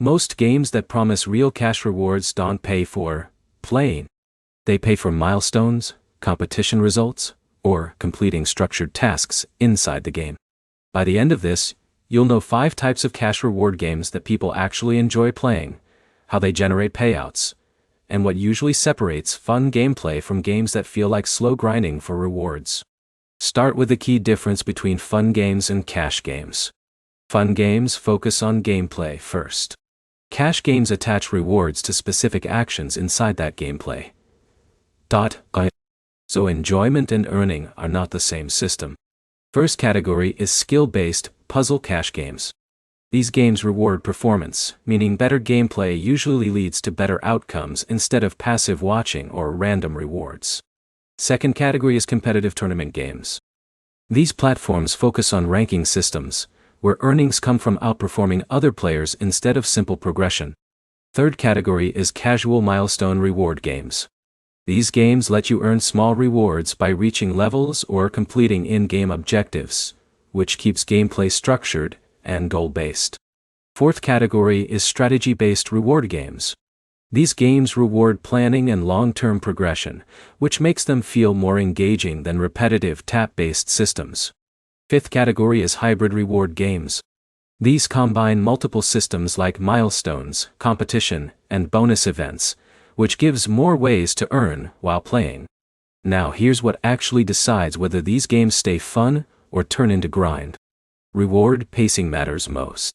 Most games that promise real cash rewards don't pay for playing. They pay for milestones, competition results, or completing structured tasks inside the game. By the end of this, you'll know 5 types of cash reward games that people actually enjoy playing, how they generate payouts, and what usually separates fun gameplay from games that feel like slow grinding for rewards. Start with the key difference between fun games and cash games. Fun games focus on gameplay first. Cash games attach rewards to specific actions inside that gameplay. So enjoyment and earning are not the same system. First category is skill-based, puzzle cash games. These games reward performance, meaning better gameplay usually leads to better outcomes instead of passive watching or random rewards. Second category is competitive tournament games. These platforms focus on ranking systems, where earnings come from outperforming other players instead of simple progression. Third category is casual milestone reward games. These games let you earn small rewards by reaching levels or completing in-game objectives, which keeps gameplay structured and goal-based. Fourth category is strategy-based reward games. These games reward planning and long-term progression, which makes them feel more engaging than repetitive tap-based systems. Fifth category is hybrid reward games. These combine multiple systems like milestones, competition, and bonus events, which gives more ways to earn while playing. Now here's what actually decides whether these games stay fun or turn into grind. Reward pacing matters most.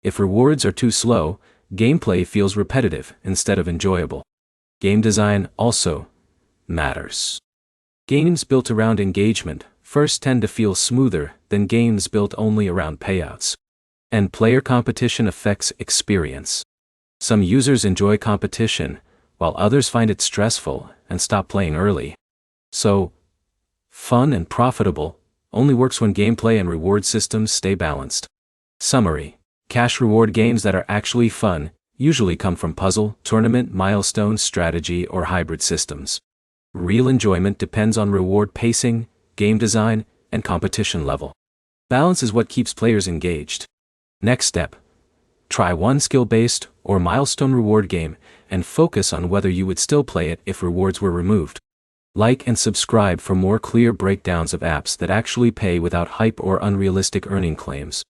If rewards are too slow, gameplay feels repetitive instead of enjoyable. Game design also matters. Games built around engagement first tend to feel smoother than games built only around payouts. And player competition affects experience. Some users enjoy competition, while others find it stressful and stop playing early. So, fun and profitable only works when gameplay and reward systems stay balanced. Summary: cash reward games that are actually fun usually come from puzzle, tournament, milestone, strategy, or hybrid systems. Real enjoyment depends on reward pacing, game design, and competition level. Balance is what keeps players engaged. Next step: try one skill-based or milestone reward game and focus on whether you would still play it if rewards were removed. Like and subscribe for more clear breakdowns of apps that actually pay without hype or unrealistic earning claims.